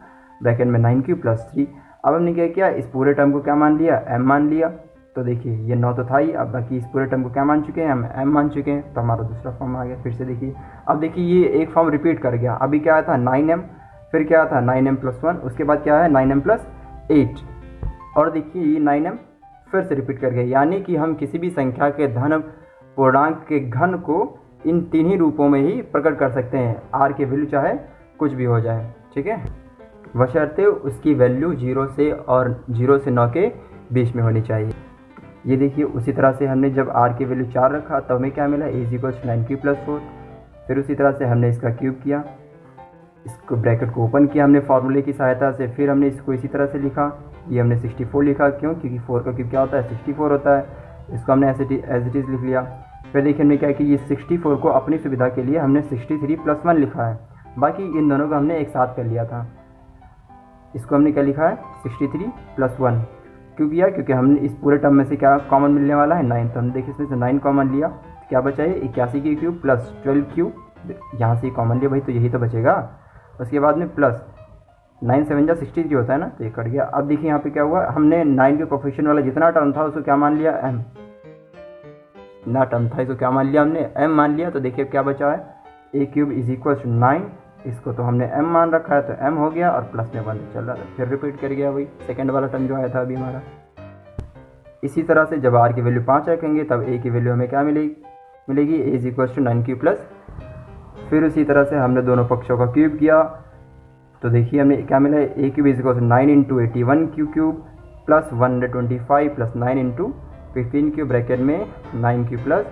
bracket में 9q प्लस 3। अब हमने क्या किया, इस पूरे टर्म को क्या मान लिया, m मान लिया। तो देखिए ये 9 तो था ही, अब बाकी इस पूरे टर्म को क्या मान चुके हैं, हम m मान चुके हैं, तो हमारा दूसरा फॉर्म आ गया। फिर से देखिए, अब देखिए ये एक फॉर्म रिपीट कर गया। अभी क्या आया था 9m, फिर क्या था 9m+1, उसके बाद क्या है 9m+8, और देखिए ये 9m फिर से रिपीट कर गया। यानी कि हम किसी भी संख्या के धन पूर्णांक के घन को इन तीन ही रूपों में ही प्रकट कर सकते हैं, r की वैल्यू चाहे कुछ भी हो जाए, ठीक है, बशर्ते उसकी वैल्यू 0 से और 0 से 9 के बीच में होनी चाहिए। ये देखिए उसी तरह से हमने जब r की वैल्यू 4 रखा तो हमें क्या मिला, a = 9q+4। फिर उसी तरह से हमने इसका क्यूब किया, इसको ब्रैकेट को ओपन किया हमने फार्मूले की सहायता से। फिर हमने इसको इसी तरह से लिखा, ये हमने 64 लिखा, क्यों, क्योंकि 4 का क्यूब क्या होता है 64 होता है। इसको हमने एज इट इज़ लिख लिया। फिर देखिए हमने क्या कि ये 64 को अपनी सुविधा के लिए हमने 63+1 लिखा है, बाकी इन दोनों को हमने एक साथ कर लिया था। इसको हमने क्या लिखा है 63+1, क्यों किया, क्योंकि हमने इस पूरे टर्म में से क्या कॉमन मिलने वाला है 9, तो हमने देखिए इसमें से 9 कॉमन लिया, तो क्या बचा है 81 की क्यूब प्लस 12 क्यूब, यहाँ से कॉमन लिया भाई तो यही तो बचेगा। उसके बाद में प्लस 9 7 जा 63 होता है ना, तो ये कट गया। अब देखिए यहाँ पे क्या हुआ, हमने 9 के कोफिशिएंट वाला जितना टर्म था उसको क्या मान लिया, m, ना टर्म था इसको क्या मान लिया हमने, m मान लिया। तो देखिए क्या बचा है, a³ = 9, इसको तो हमने m मान रखा है तो m हो गया, और प्लस में 1 चल रहा था, फिर रिपीट कर गया वही सेकंड वाला टर्म जो आया था अभी हमारा। इसी तरह से जब r की वैल्यू 5 रखेंगे तब a की वैल्यू हमें क्या मिलेगी a = 9q+। फिर उसी तरह से हमने दोनों पक्षों का क्यूब किया, तो देखिए हमें क्या मिला, a³ = 9 × 81q³ plus 125 plus 9 × 15q, bracket में 9q +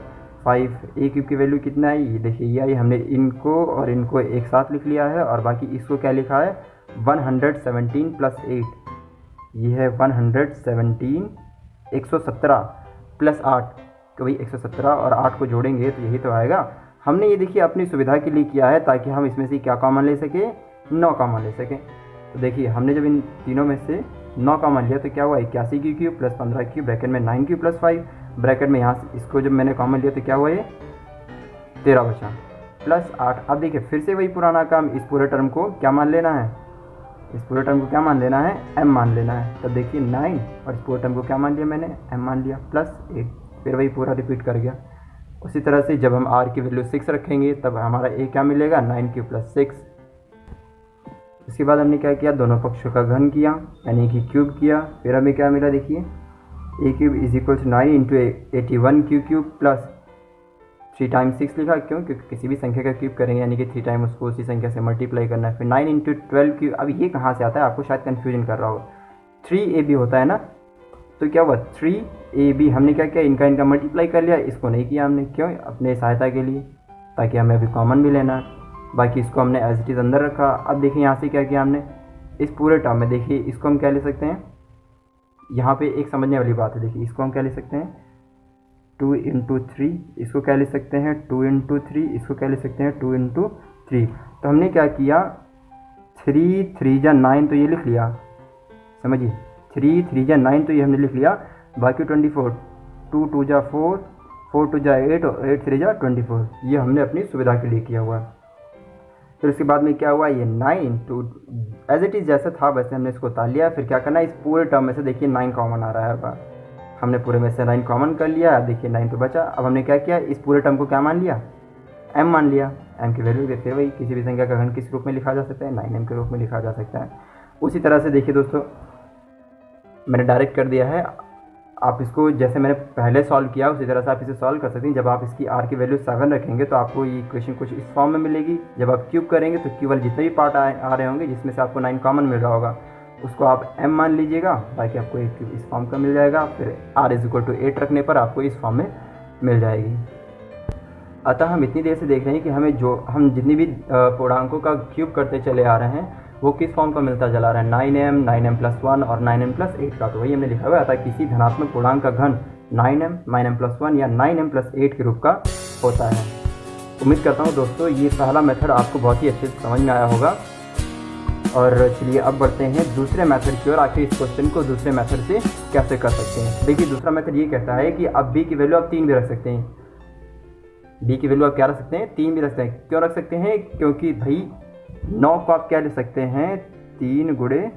5। a³ की वैल्यू कितना है, ये देखिए ये आई, हमने इनको और इनको एक साथ लिख लिया है, और बाकी इसको क्या लिखा है 117 + 8, ये है 117, 117 + 8, तो भाई 117 और 8 को जोड़ेंगे तो यही तो आएगा। हमने ये देखिए अपनी सुविधा के लिए किया है ताकि हम इसमें से क्या कॉमन ले सके, 9 कॉमन ले सकें। तो देखिए हमने जब इन तीनों में से 9 कॉमन लिया तो क्या हुआ 81 की क्यूब प्लस 15 क्यूब, ब्रैकेट में 9q + 5, ब्रैकेट में यहाँ से इसको जब मैंने कॉमन लिया तो क्या हुआ, ये 13 बचा प्लस 8। अब देखिए फिर से वही पुराना काम, इस पूरे टर्म को क्या मान लेना है, इस पूरे टर्म को क्या मान लेना है, m मान लेना है। तब देखिए 9 और इस पूरे टर्म को क्या मान लिया मैंने, m मान लिया प्लस 8, फिर वही पूरा रिपीट कर गया। उसी तरह से जब हम r की वैल्यू 6 रखेंगे तब हमारा a क्या मिलेगा 9q + 6। इसके बाद हमने क्या किया, दोनों पक्षों का घन किया यानी कि क्यूब किया। फिर हमें क्या मिला, देखिए a³ = 9 × 81q³ प्लस 3 × 6 लिखा, क्यों, क्योंकि किसी भी संख्या का क्यूब करेंगे यानी कि 3 टाइम उसको उसी संख्या से मल्टीप्लाई करना है। फिर 9 × 12q, अब ये कहाँ से आता है, आपको शायद कन्फ्यूजन कर रहा होगा, 3ab होता है ना, तो क्या हुआ 3ab, हमने क्या किया इनका मल्टीप्लाई कर लिया, इसको नहीं किया हमने, क्यों, अपने सहायता के लिए, ताकि हमें अभी कॉमन भी लेना है। बाकी इसको हमने एज इट इज़ अंदर रखा। अब देखिए यहाँ से क्या किया हमने, इस पूरे टर्म में देखिए इसको हम क्या ले सकते हैं, यहाँ पे एक समझने वाली बात है, देखिए इसको हम क्या ले सकते हैं 2 × 3, इसको क्या ले सकते हैं 2 × 3, इसको क्या ले सकते हैं 2 × 3। तो हमने क्या किया 3 3 जा 9, तो ये लिख लिया, समझिए 3 3 जा 9, तो ये हमने लिख लिया। बाकी 24, 2 2 जा 4, 4 2 जा 8 और 8 3 जा 24, ये हमने अपनी सुविधा के लिए किया हुआ है। फिर उसके बाद में क्या हुआ, ये 9 टू एज इट इज़ जैसा था वैसे हमने इसको उतार लिया। फिर क्या करना है, इस पूरे टर्म में से देखिए 9 कॉमन आ रहा है हर बार, हमने पूरे में से 9 कॉमन कर लिया। देखिए 9 तो बचा। अब हमने क्या किया, इस पूरे टर्म को क्या मान लिया, m मान लिया। m की वैल्यू देखते हैं, वही किसी भी संख्या का घन किस रूप में लिखा जा सकता है, 9m के रूप में लिखा जा सकता है। उसी तरह से देखिए दोस्तों मैंने डायरेक्ट कर दिया है, आप इसको जैसे मैंने पहले सॉल्व किया उसी तरह से आप इसे सॉल्व कर सकते हैं। जब आप इसकी r की वैल्यू 7 रखेंगे तो आपको ये इक्वेशन कुछ इस फॉर्म में मिलेगी। जब आप क्यूब करेंगे तो क्यूब वाले जितने भी पार्ट आ रहे होंगे जिसमें से आपको 9 कॉमन मिल रहा होगा उसको आप m मान लीजिएगा, ताकि आपको एक क्यूब इस फॉर्म का मिल जाएगा। फिर r = 8 रखने पर आपको इस फॉर्म में मिल जाएगी। अतः हम इतनी देर से देख रहे हैं कि हम जितनी भी पूर्णांकों का क्यूब करते चले आ रहे हैं वो किस फॉर्म का मिलता चला रहा है, 9m 9m+1 और 9m+8 का। तो वही हमने लिखा हुआ है, अतः किसी धनात्मक पूर्णांक का घन 9m 9m+1 या 9m+8 के रूप का होता है। उम्मीद करता हूँ दोस्तों ये पहला मेथड आपको बहुत ही अच्छे से समझ में आया होगा। और चलिए अब बढ़ते हैं दूसरे मेथड की ओर, आखिर इस क्वेश्चन को दूसरे मेथड से कैसे कर सकते हैं। देखिए दूसरा मेथड ये कहता है कि अब b की वैल्यू आप 3 भी रख सकते हैं। b की वैल्यू आप क्या रख सकते हैं, 3 भी रख सकते हैं। क्यों रख सकते हैं, क्योंकि भाई 9 को आप क्या ले सकते हैं 3 ×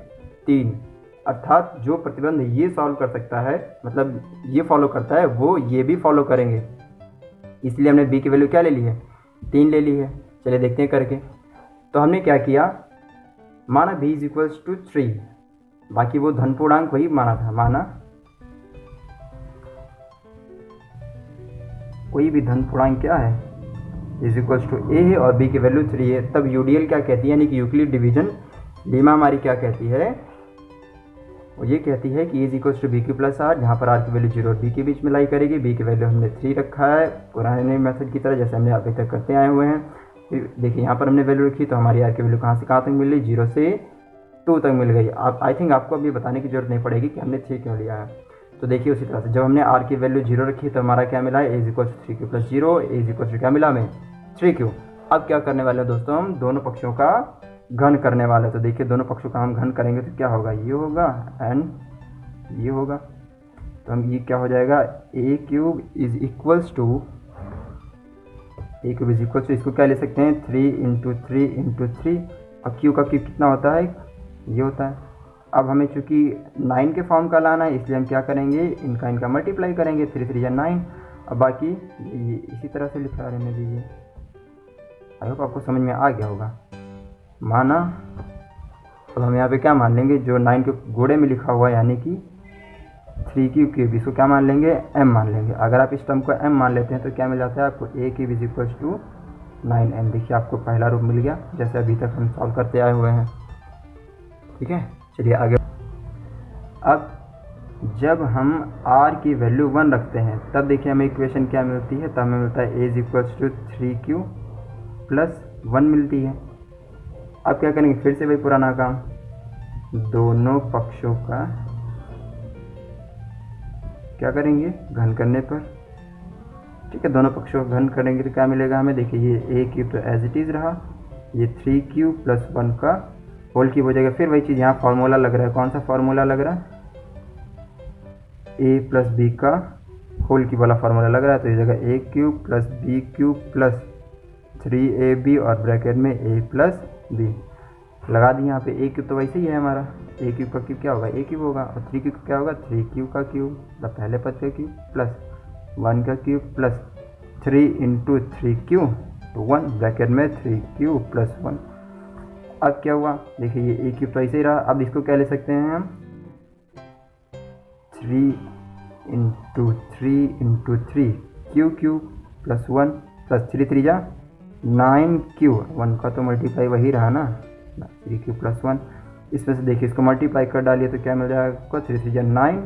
3, अर्थात जो प्रतिबंध ये सॉल्व कर सकता है, मतलब ये फॉलो करता है, वो ये भी फॉलो करेंगे। इसलिए हमने b की वैल्यू क्या ले ली है, 3 ले ली है। चलिए देखते हैं करके। तो हमने क्या किया, माना b इज इक्वल्स टू 3, बाकी वो धन पूर्णांक वही माना था, माना कोई भी धन पूर्णांक क्या है इज इक्वल्स टू a है और b की वैल्यू 3 है। तब यूडीएल क्या कहती है, यानी कि यूक्लिड डिवीजन लीमा हमारी क्या कहती है, वो ये कहती है कि a is equals to b q plus r, जहाँ पर r की वैल्यू 0 और b के बीच में लाई करेगी। b की वैल्यू हमने 3 रखा है पुराने मेथड की तरह, जैसे हमने अभी तक करते आए हुए हैं। देखिए यहाँ पर हमने वैल्यू रखी, तो हमारी r की वैल्यू कहाँ से कहाँ तक मिल गई, 0 से 2 तक मिल गई। आप आई थिंक आपको अभी बताने की जरूरत नहीं पड़ेगी कि हमने 3 क्यों लिया है। तो देखिए उसी तरह से जब हमने r की वैल्यू 0 रखी तो हमारा क्या मिला है, a is equals to 3q plus 0, a is equals to क्या मिला हमें 3q। अब क्या करने वाले हैं दोस्तों, हम दोनों पक्षों का घन करने वाले हैं। तो देखिए दोनों पक्षों का हम घन करेंगे तो क्या होगा, ये होगा एंड ये होगा। तो हम ये क्या हो जाएगा, a cube is equals to इसको क्या ले सकते हैं 3 इंटू 3 और q का क्यूब कितना होता है, ये होता है। अब हमें चूंकि 9 के फॉर्म का लाना है, इसलिए हम क्या करेंगे, इनका मल्टीप्लाई करेंगे, 3 3 या 9। अब बाकी ये इसी तरह से लिखा रहने दीजिए। आई होप आपको समझ में आ गया होगा। माना अब हम यहाँ पे क्या मान लेंगे, जो 9 के गोड़े में लिखा हुआ है यानी कि 3q क्यूब, इसको क्या मान लेंगे, m मान लेंगे। अगर आप इस टर्म को m मान लेते हैं तो क्या मिल जाता है आपको, a cube is equals to 9m। देखिए आपको पहला रूप मिल गया, जैसे अभी तक हम सॉल्व करते आए हुए हैं। ठीक है, चलिए आगे। अब जब हम r की वैल्यू 1 रखते हैं तब देखिए हमें इक्वेशन क्या मिलती है, तब हमें मिलता है a is equals to 3q plus 1 मिलती है। अब क्या करेंगे, फिर से वही पुराना काम, दोनों पक्षों का क्या करेंगे, घन करने पर। ठीक है, दोनों पक्षों का घन करेंगे तो क्या मिलेगा हमें, देखिए ये a क्यूब तो एज इट इज़ रहा, ये 3q प्लस 1 का होल क्यूब हो जाएगा। फिर वही चीज़, यहाँ फार्मूला लग रहा है, कौन सा फार्मूला लग रहा है, a प्लस बी का होल क्यूब वाला फार्मूला लग रहा है। तो ये जगह a cube plus b cube plus 3ab और ब्रैकेट में a प्लस बी लगा दी। यहाँ पे a क्यूब तो वैसे ही है हमारा, a क्यूब का क्यूब क्या होगा, a क्यूब होगा, और 3 क्यूब क्या होगा, 3q का क्यूब, मतलब पहले पद का क्यूब प्लस 1 का क्यूब प्लस 3 इंटू 3q तो 1 ब्रैकेट में 3q प्लस 1। अब क्या हुआ, देखिए ये a क्यूब तो ऐसे ही रहा। अब इसको क्या ले सकते हैं हम, 3 into 3 q cube plus 1 plus 3 3 जा 9q, 1 का तो मल्टीप्लाई वही रहा ना, 3q प्लस 1। इसमें से देखिए इसको मल्टीप्लाई कर डालिए तो क्या मिल जाएगा आपको, 3 3 जा 9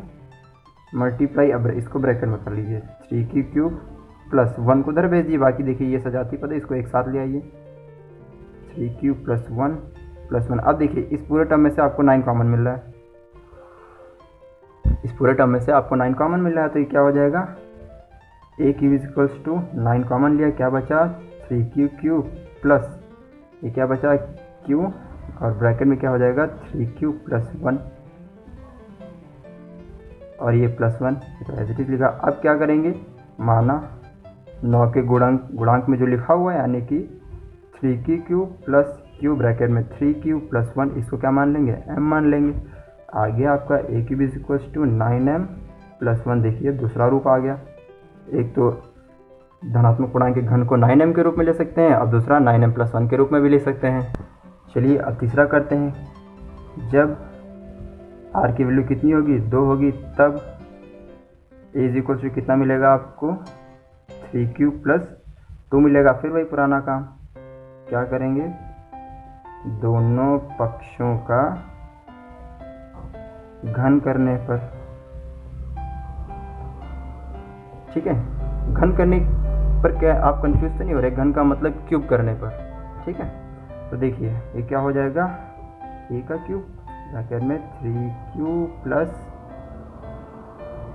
मल्टीप्लाई, अब इसको ब्रैकेट में कर लीजिए, 3q क्यूब प्लस 1 को उधर भेज दिए। बाकी देखिए ये सजाती पद है, इसको एक साथ ले आइए, 3q प्लस 1। अब देखिए इस पूरे टर्म में से आपको 9 कॉमन मिल रहा है, इस पूरे टर्म में से आपको 9 कॉमन मिल रहा है। तो ये क्या हो जाएगा, a cube is equals to 9 common लिया, क्या बचा 3q क्यूब प्लस ये क्या बचा q, और ब्रैकेट में क्या हो जाएगा 3q प्लस 1 और ये प्लस 1, तो एज इट इज लिखा। अब क्या करेंगे, माना 9 के गुणांक में जो लिखा हुआ है यानी कि 3q cube plus q bracket में 3q प्लस 1, इसको क्या मान लेंगे, m मान लेंगे। आगे आपका a cube is equals to 9m plus 1, देखिए दूसरा रूप आ गया। एक तो धनात्मक पूर्णांक के घन को 9m के रूप में ले सकते हैं, अब दूसरा 9m प्लस 1 के रूप में भी ले सकते हैं। चलिए अब तीसरा करते हैं, जब r की वैल्यू कितनी होगी, 2 होगी, तब a इज इक्वल्स टू कितना मिलेगा आपको, 3q प्लस 2 मिलेगा। फिर वही पुराना काम, क्या करेंगे, दोनों पक्षों का घन करने पर। ठीक है, घन करने पर क्या आप कंफ्यूज तो नहीं हो रहे, घन का मतलब क्यूब करने पर। ठीक है, तो देखिए ये क्या हो जाएगा, a का क्यूब ब्रैकेट में 3q प्लस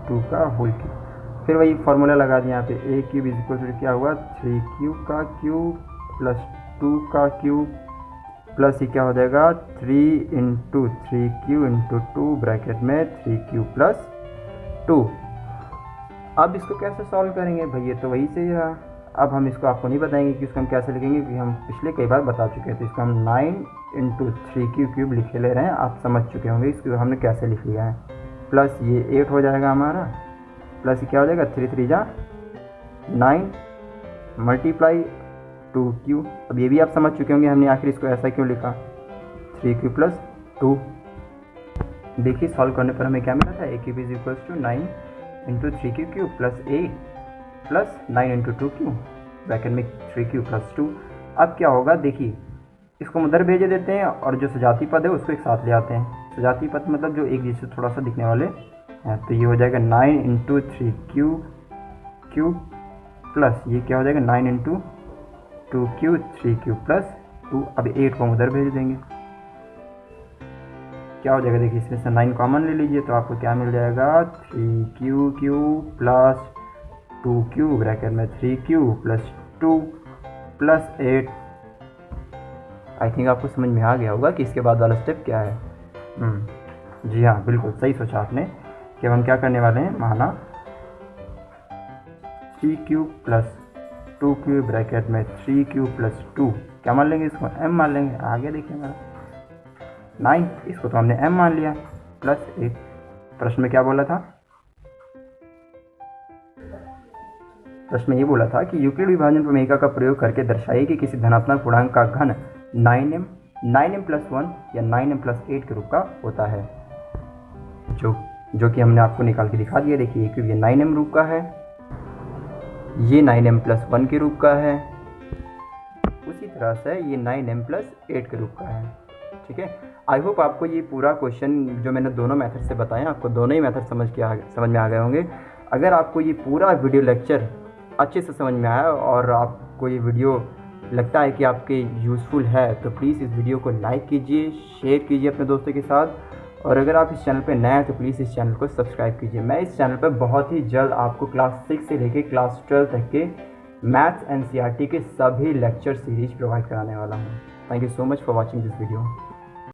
2 का होल क्यूब। फिर वही फार्मूला लगा दिया यहाँ पे, a cube is equal to क्या हुआ, 3q का क्यूब प्लस 2 का क्यूब प्लस ये क्या हो जाएगा 3 इंटू 3q इंटू 2 ब्रैकेट में 3q प्लस 2। अब इसको कैसे सॉल्व करेंगे, भाई ये तो वही से ही रहा। अब हम इसको आपको नहीं बताएंगे कि इसको हम कैसे लिखेंगे, क्योंकि हम पिछले कई बार बता चुके हैं। तो इसको हम 9 इंटू 3 लिखे ले रहे हैं, आप समझ चुके होंगे इसको हमने कैसे लिख लिया है। प्लस ये 8 हो जाएगा हमारा, प्लस क्या हो जाएगा 3 3 जा 9 मल्टीप्लाई 2q। अब ये भी आप समझ चुके होंगे हमने आखिर इसको ऐसा क्यों लिखा, 3q प्लस 2। देखिए सॉल्व करने पर हमें क्या मिला था, a cube is equals to 9 into 3q cube plus a plus 9 into 2q bracket में 3q प्लस 2। अब क्या होगा देखिए, इसको उधर भेजे देते हैं और जो सजाती पद है उसको एक साथ ले आते हैं। सजाती पद मतलब जो एक जैसे थोड़ा सा दिखने वाले हैं। तो ये हो जाएगा 9 इंटू 3q क्यूब प्लस ये क्या हो जाएगा 9 इंटू 2q 3q प्लस 2। अब 8 को उधर भेज देंगे, क्या हो जाएगा देखिए, इसमें से 9 कॉमन ले लीजिए तो आपको क्या मिल जाएगा 3q cube plus 2q bracket में 3q plus 2 plus 8। I think आपको समझ में आ गया होगा कि इसके बाद वाला स्टेप क्या है। जी हाँ, बिल्कुल सही सोचा आपने कि अब हम क्या करने वाले हैं, माना 3q प्लस 2q ब्रैकेट में 3q प्लस 2 क्या मान लेंगे, इसको m मान लेंगे। आगे देखिए हमारा 9, इसको तो हमने m मान लिया, प्लस 8। प्रश्न में क्या बोला था, प्रश्न में ये बोला था कि यूक्लिड विभाजन प्रमेयिका का प्रयोग करके दर्शाइए कि किसी धनात्मक पूर्णांक का घन 9m प्लस 1 या 9m प्लस 8 के रूप का होता है, जो कि हमने आपको निकाल के दिखा दिया। देखिए क्योंकि ये 9m रूप का है, ये 9m प्लस 1 के रूप का है, उसी तरह से ये 9m प्लस 8 के रूप का है। ठीक है, आई होप आपको ये पूरा क्वेश्चन जो मैंने दोनों मेथड से बताया, आपको दोनों ही मेथड समझ में आ गए होंगे। अगर आपको ये पूरा वीडियो लेक्चर अच्छे से समझ में आया और आपको ये वीडियो लगता है कि आपके यूज़फुल है तो प्लीज़ इस वीडियो को लाइक कीजिए, शेयर कीजिए अपने दोस्तों के साथ। और अगर आप इस चैनल पे नए हैं तो प्लीज़ इस चैनल को सब्सक्राइब कीजिए। मैं इस चैनल पे बहुत ही जल्द आपको क्लास 6 से लेकर क्लास 12 तक के मैथ्स एनसीईआरटी के सभी लेक्चर सीरीज प्रोवाइड कराने वाला हूँ। Thank you so much for watching this video.